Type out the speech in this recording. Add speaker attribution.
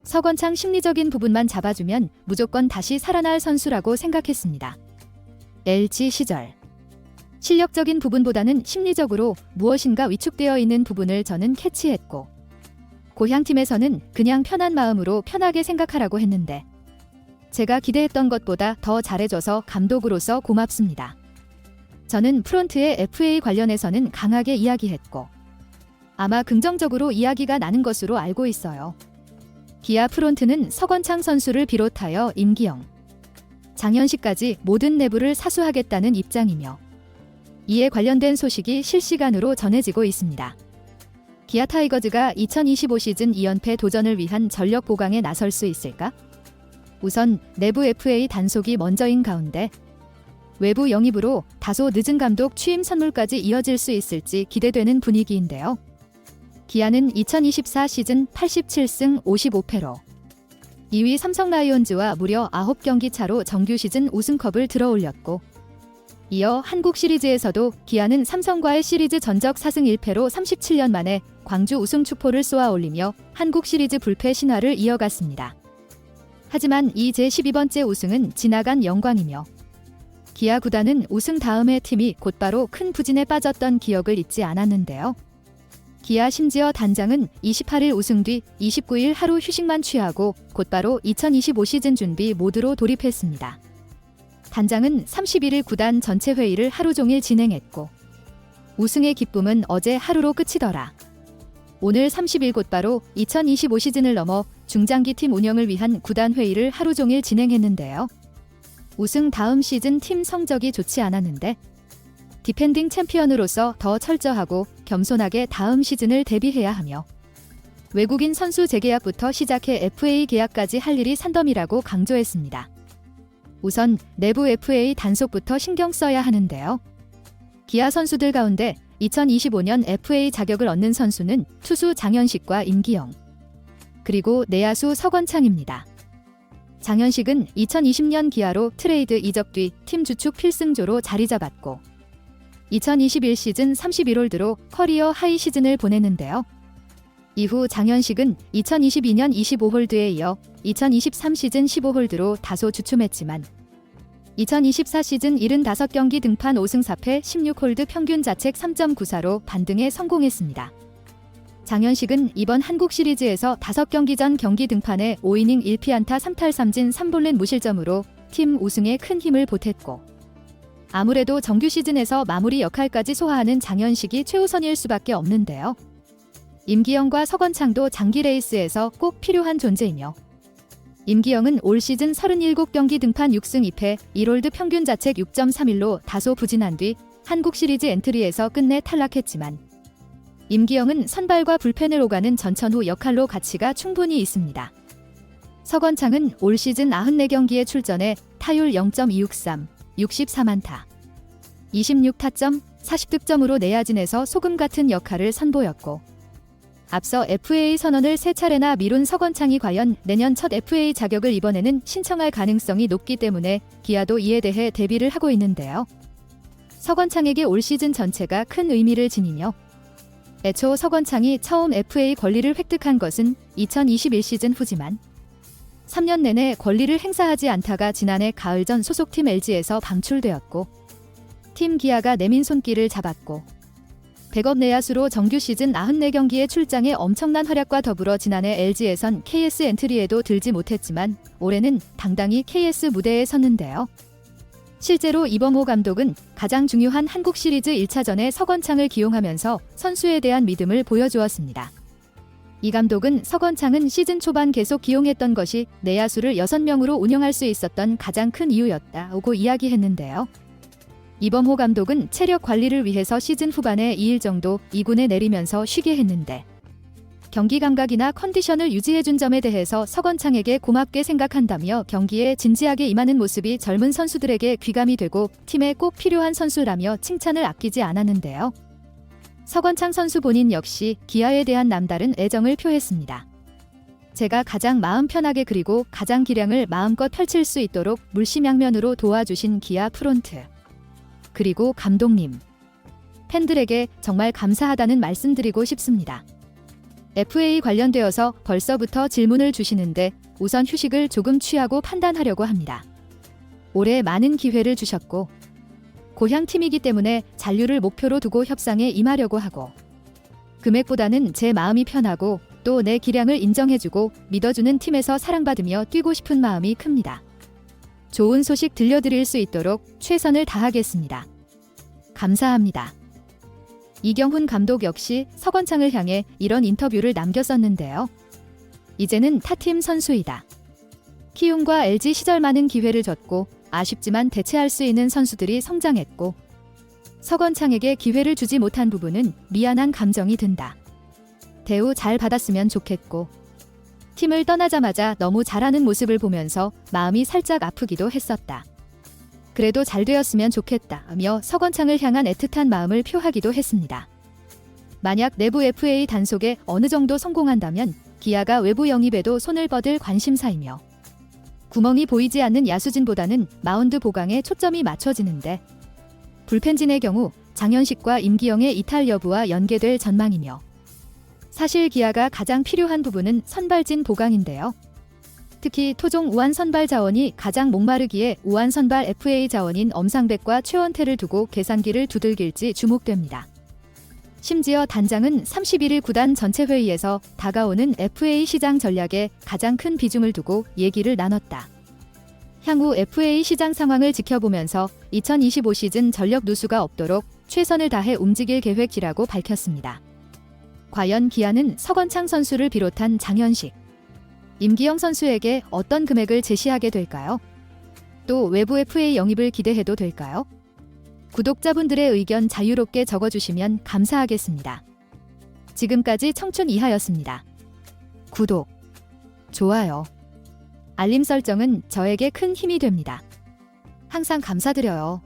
Speaker 1: 서건창 심리적인 부분만 잡아주면 무조건 다시 살아날 선수라고 생각했습니다. LG 시절. 실력적인 부분보다는 심리적으로 무엇인가 위축되어 있는 부분을 저는 캐치했고, 고향팀에서는 그냥 편한 마음으로 편하게 생각하라고 했는데, 제가 기대했던 것보다 더 잘해줘서 감독으로서 고맙습니다. 저는 프론트의 FA 관련해서는 강하게 이야기했고, 아마 긍정적으로 이야기가 나는 것으로 알고 있어요. 기아 프론트는 서건창 선수를 비롯하여 임기영, 장현식까지 모든 내부를 사수하겠다는 입장이며, 이에 관련된 소식이 실시간으로 전해지고 있습니다. 기아 타이거즈가 2025 시즌 2연패 도전을 위한 전력 보강에 나설 수 있을까? 우선 내부 FA 단속이 먼저인 가운데 외부 영입으로 다소 늦은 감독 취임 선물까지 이어질 수 있을지 기대되는 분위기인데요. 기아는 2024 시즌 87승 55패로 2위 삼성 라이온즈와 무려 9경기 차로 정규 시즌 우승컵을 들어올렸고, 이어 한국 시리즈에서도 기아는 삼성과의 시리즈 전적 4승 1패로 37년 만에 광주 우승 축포를 쏘아 올리며 한국 시리즈 불패 신화를 이어갔습니다. 하지만 이 제12번째 우승은 지나간 영광이며, 기아 구단은 우승 다음의 팀이 곧바로 큰 부진에 빠졌던 기억을 잊지 않았는데요. 기아 심지어 단장은 28일 우승 뒤 29일 하루 휴식만 취하고 곧바로 2025 시즌 준비 모드로 돌입했습니다. 단장은 31일 구단 전체 회의를 하루 종일 진행했고, 우승의 기쁨은 어제 하루로 끝이더라. 오늘 30일 곧바로 2025 시즌을 넘어 중장기 팀 운영을 위한 구단 회의를 하루 종일 진행했는데요. 우승 다음 시즌 팀 성적이 좋지 않았는데, 디펜딩 챔피언으로서 더 철저하고 겸손하게 다음 시즌을 대비해야 하며, 외국인 선수 재계약부터 시작해 FA 계약까지 할 일이 산더미라고 강조했습니다. 우선 내부 FA 단속부터 신경 써야 하는데요. 기아 선수들 가운데 2025년 FA 자격을 얻는 선수는 투수 장현식과 임기영, 그리고 내야수 서건창입니다. 장현식은 2020년 기아로 트레이드 이적 뒤 팀 주축 필승조로 자리 잡았고, 2021 시즌 31홀드로 커리어 하이 시즌을 보냈는데요. 이후 장현식은 2022년 25홀드에 이어 2023 시즌 15홀드로 다소 주춤했지만, 2024 시즌 75경기 등판 5승 4패 16홀드 평균 자책 3.94로 반등에 성공했습니다. 장현식은 이번 한국 시리즈에서 5경기 전 경기 등판에 5이닝 1피안타 3탈3진 3볼넷 무실점으로 팀 우승에 큰 힘을 보탰고, 아무래도 정규 시즌에서 마무리 역할까지 소화하는 장현식이 최우선일 수밖에 없는데요. 임기영과 서건창도 장기 레이스에서 꼭 필요한 존재이며, 임기영은 올 시즌 37경기 등판 6승 2패 1홀드 평균 자책 6.31로 다소 부진한 뒤 한국 시리즈 엔트리에서 끝내 탈락했지만, 임기영은 선발과 불펜을 오가는 전천후 역할로 가치가 충분히 있습니다. 서건창은 올 시즌 94경기에 출전해 타율 0.263, 64안타, 26타점, 40득점으로 내야진에서 소금 같은 역할을 선보였고, 앞서 FA 선언을 3차례나 미룬 서건창이 과연 내년 첫 FA 자격을 이번에는 신청할 가능성이 높기 때문에 기아도 이에 대해 대비를 하고 있는데요. 서건창에게 올 시즌 전체가 큰 의미를 지니며, 애초 서건창이 처음 FA 권리를 획득한 것은 2021 시즌 후지만 3년 내내 권리를 행사하지 않다가 지난해 가을 전 소속팀 LG에서 방출되었고, 팀 기아가 내민 손길을 잡았고, 백업 내야수로 정규 시즌 94경기에 출장해 엄청난 활약과 더불어 지난해 LG에선 KS 엔트리에도 들지 못했지만 올해는 당당히 KS 무대에 섰는데요. 실제로 이범호 감독은 가장 중요한 한국 시리즈 1차전에 서건창을 기용하면서 선수에 대한 믿음을 보여주었습니다. 이 감독은 서건창은 시즌 초반 계속 기용했던 것이 내야수를 6명으로 운영할 수 있었던 가장 큰 이유였다고 이야기했는데요. 이범호 감독은 체력 관리를 위해서 시즌 후반에 2일 정도 2군에 내리면서 쉬게 했는데, 경기 감각이나 컨디션을 유지해준 점에 대해서 서건창에게 고맙게 생각한다며 경기에 진지하게 임하는 모습이 젊은 선수들에게 귀감이 되고 팀에 꼭 필요한 선수라며 칭찬을 아끼지 않았는데요. 서건창 선수 본인 역시 기아에 대한 남다른 애정을 표했습니다. 제가 가장 마음 편하게 그리고 가장 기량을 마음껏 펼칠 수 있도록 물심양면으로 도와주신 기아 프론트, 그리고 감독님, 팬들에게 정말 감사하다는 말씀드리고 싶습니다. FA 관련되어서 벌써부터 질문을 주시는데 우선 휴식을 조금 취하고 판단하려고 합니다. 올해 많은 기회를 주셨고 고향 팀이기 때문에 잔류를 목표로 두고 협상에 임하려고 하고 금액보다는 제 마음이 편하고 또 내 기량을 인정해주고 믿어주는 팀에서 사랑받으며 뛰고 싶은 마음이 큽니다. 좋은 소식 들려드릴 수 있도록 최선을 다하겠습니다. 감사합니다. 이경훈 감독 역시 서건창을 향해 이런 인터뷰를 남겼었는데요. 이제는 타팀 선수이다. 키움과 LG 시절 많은 기회를 줬고 아쉽지만 대체할 수 있는 선수들이 성장했고 서건창에게 기회를 주지 못한 부분은 미안한 감정이 든다. 대우 잘 받았으면 좋겠고 팀을 떠나자마자 너무 잘하는 모습을 보면서 마음이 살짝 아프기도 했었다. 그래도 잘 되었으면 좋겠다며 서건창을 향한 애틋한 마음을 표하기도 했습니다. 만약 내부 FA 단속에 어느 정도 성공한다면 기아가 외부 영입에도 손을 뻗을 관심사이며 구멍이 보이지 않는 야수진보다는 마운드 보강에 초점이 맞춰지는데 불펜진의 경우 장현식과 임기영의 이탈 여부와 연계될 전망이며 사실 기아가 가장 필요한 부분은 선발진 보강인데요. 특히 토종 우완 선발 자원이 가장 목마르기에 우완 선발 FA 자원인 엄상백과 최원태를 두고 계산기를 두들길지 주목됩니다. 심지어 단장은 31일 구단 전체 회의에서 다가오는 FA 시장 전략에 가장 큰 비중을 두고 얘기를 나눴다. 향후 FA 시장 상황을 지켜보면서 2025 시즌 전력 누수가 없도록 최선을 다해 움직일 계획이라고 밝혔습니다. 과연 기아는 서건창 선수를 비롯한 장현식, 임기영 선수에게 어떤 금액을 제시하게 될까요? 또 외부 FA 영입을 기대해도 될까요? 구독자분들의 의견 자유롭게 적어주시면 감사하겠습니다. 지금까지 청춘 이하였습니다. 구독, 좋아요, 알림 설정은 저에게 큰 힘이 됩니다. 항상 감사드려요.